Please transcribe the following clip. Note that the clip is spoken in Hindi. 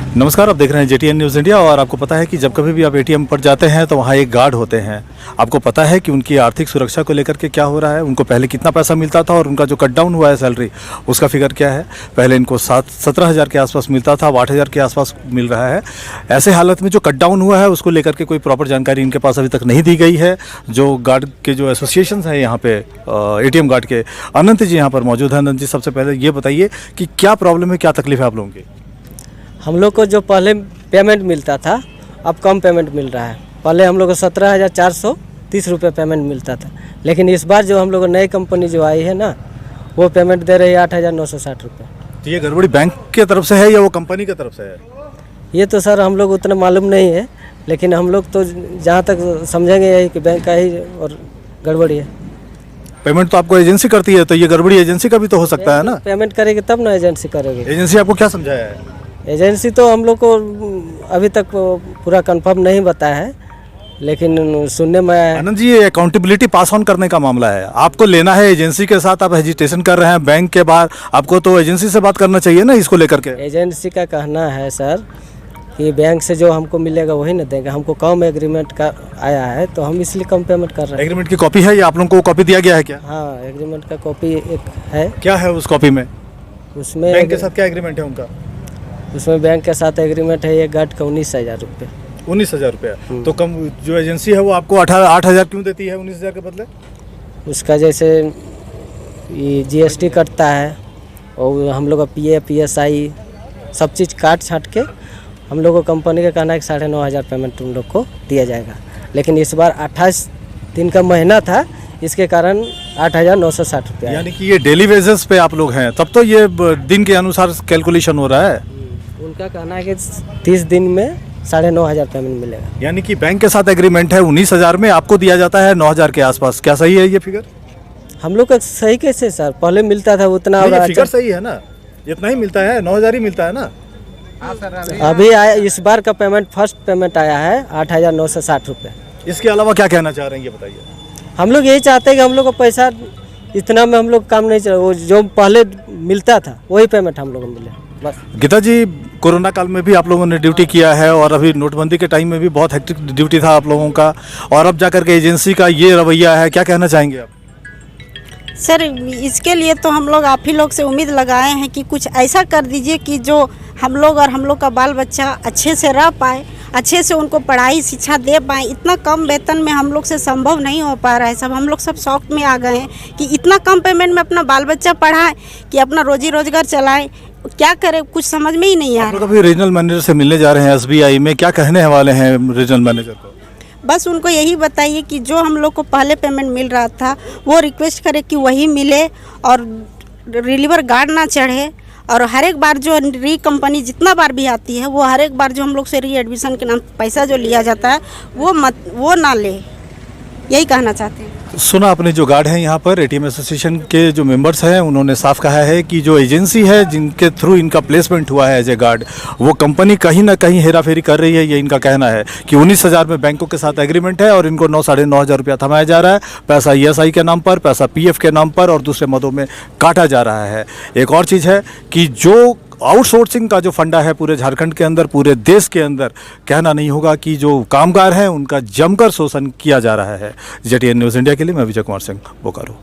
नमस्कार, आप देख रहे हैं जेटीएन न्यूज़ इंडिया। और आपको पता है कि जब कभी भी आप एटीएम पर जाते हैं तो वहाँ एक गार्ड होते हैं। आपको पता है कि उनकी आर्थिक सुरक्षा को लेकर के क्या हो रहा है, उनको पहले कितना पैसा मिलता था और उनका जो कट डाउन हुआ है सैलरी उसका फिगर क्या है। पहले इनको 17,000 के आसपास मिलता था, अब 8,000 के आसपास मिल रहा है। ऐसे हालत में जो कट डाउन हुआ है उसको लेकर के कोई प्रॉपर जानकारी इनके पास अभी तक नहीं दी गई है। जो गार्ड के जो एसोसिएशन हैं यहाँ पे एटीएम गार्ड के, अनंत जी यहाँ पर मौजूद हैं। अनंत जी, सबसे पहले ये बताइए कि क्या प्रॉब्लम है, क्या तकलीफ है आप लोगों की? हम लोग को जो पहले पेमेंट मिलता था अब कम पेमेंट मिल रहा है। पहले हम लोग को 17,430 रुपये पेमेंट मिलता था, लेकिन इस बार जो हम लोग नई कंपनी जो आई है ना, वो पेमेंट दे रही है 8,960 रुपये। तो ये गड़बड़ी बैंक के तरफ से है या वो कंपनी की तरफ से है? ये तो सर हम लोग उतना मालूम नहीं है, लेकिन हम लोग तो जहाँ तक समझेंगे यही कि बैंक का ही और गड़बड़ी है। पेमेंट तो आपको एजेंसी करती है, तो ये गड़बड़ी एजेंसी का भी तो हो सकता है ना? पेमेंट करेगी तब ना एजेंसी करेगी। एजेंसी आपको क्या समझाया है? एजेंसी तो हम लोग को अभी तक पूरा कंफर्म नहीं बताया है, लेकिन सुनने में आया है। आनंद जी, ये अकाउंटेबिलिटी पास ऑन करने का मामला है। आपको लेना है एजेंसी के साथ, आप हेजिटेशन कर रहे हैं बैंक के बाहर, आपको तो एजेंसी से बात करना चाहिए ना इसको लेकर के। एजेंसी का कहना है सर कि बैंक से जो हमको मिलेगा वही ना देंगे। हमको कम एग्रीमेंट का आया है तो हम इसलिए कम पेमेंट कर रहे हैं। एग्रीमेंट की कॉपी है या आप लोगों को कॉपी दिया गया है क्या? हाँ, एग्रीमेंट का कॉपी एक है। क्या है उस कॉपी में? उसमें बैंक के साथ क्या एग्रीमेंट है उनका? उसमें बैंक के साथ एग्रीमेंट है एक गार्ड का 19,000 रुपये। 19,000 रुपया? तो कम जो एजेंसी है वो आपको 8,000 क्यों देती है 19,000 के बदले? उसका जैसे ये GST कटता है और हम लोग का PF PSI सब चीज़ काट छाट के हम लोग को कंपनी का कहना है कि 9,500 पेमेंट उन लोग को दिया जाएगा। लेकिन इस बार 28 दिन का महीना था, इसके कारण 8,960 रुपया। यानी कि ये डेली बेसिस पे आप लोग हैं, तब तो ये दिन के अनुसार कैलकुलेशन हो रहा है। उनका कहना है कि 30 दिन में 9,500 पेमेंट मिलेगा। यानी कि बैंक के साथ एग्रीमेंट है 19,000 में, आपको दिया जाता है 9,000 के आसपास। क्या सही है ये फिगर? हम लोग का सही कैसे सर? पहले मिलता था उतना, और फिगर सही है ना? इतना ही मिलता है, 9,000 ही मिलता है ना? अभी आया इस बार का पेमेंट, फर्स्ट पेमेंट आया है 8,960 रुपये। इसके अलावा क्या कहना चाह रहे हैं ये बताइए। हम लोग यही चाहते हैं कि हम लोग को पैसा इतना में हम लोग काम नहीं चल, वो जो पहले मिलता था वही पेमेंट हम लोग को मिले बस। गीता जी, कोरोना काल में भी आप लोगों ने ड्यूटी किया है और अभी नोटबंदी के टाइम में भी बहुत हेक्टिक ड्यूटी था आप लोगों का, और अब जाकर के एजेंसी का ये रवैया है, क्या कहना चाहेंगे आप? सर, इसके लिए तो हम लोग आप ही लोग से उम्मीद लगाए हैं कि कुछ ऐसा कर दीजिए कि जो हम लोग और हम लोग का बाल बच्चा अच्छे से रह पाए, अच्छे से उनको पढ़ाई शिक्षा दे पाएँ। इतना कम वेतन में हम लोग से संभव नहीं हो पा रहा है। सब हम लोग सब शौक में आ गए हैं कि इतना कम पेमेंट में अपना बाल बच्चा पढ़ाएं कि अपना रोजी रोजगार चलाएं। क्या करें, कुछ समझ में ही नहीं आ रहा। अभी रीजनल मैनेजर से मिलने जा रहे हैं SBI में, क्या कहने वाले हैं रीजनल मैनेजर को? बस उनको यही बताइए कि जो हम लोग को पहले पेमेंट मिल रहा था वो रिक्वेस्ट करे कि वही मिले और रिलीवर गार्ड ना चढ़े, और हर एक बार जो री कंपनी जितना बार भी आती है वो हर एक बार जो हम लोग से री एडमिशन के नाम पैसा जो लिया जाता है वो ना ले। यही कहना चाहते हैं। सुना आपने, जो गार्ड हैं यहाँ पर एटीएम एसोसिएशन के जो मेंबर्स हैं उन्होंने साफ कहा है कि जो एजेंसी है जिनके थ्रू इनका प्लेसमेंट हुआ है एज ए गार्ड, वो कंपनी कहीं ना कहीं हेराफेरी कर रही है। ये इनका कहना है कि 19,000 में बैंकों के साथ एग्रीमेंट है और इनको 9,500 रुपया थमाया जा रहा है। पैसा ESI के नाम पर, पैसा PF के नाम पर और दूसरे मदों में काटा जा रहा है। एक और चीज़ है कि जो आउटसोर्सिंग का जो फंडा है पूरे झारखंड के अंदर, पूरे देश के अंदर, कहना नहीं होगा कि जो कामगार हैं उनका जमकर शोषण किया जा रहा है। जेटीएन न्यूज़ इंडिया के लिए मैं विजय कुमार सिंह, बोकारो।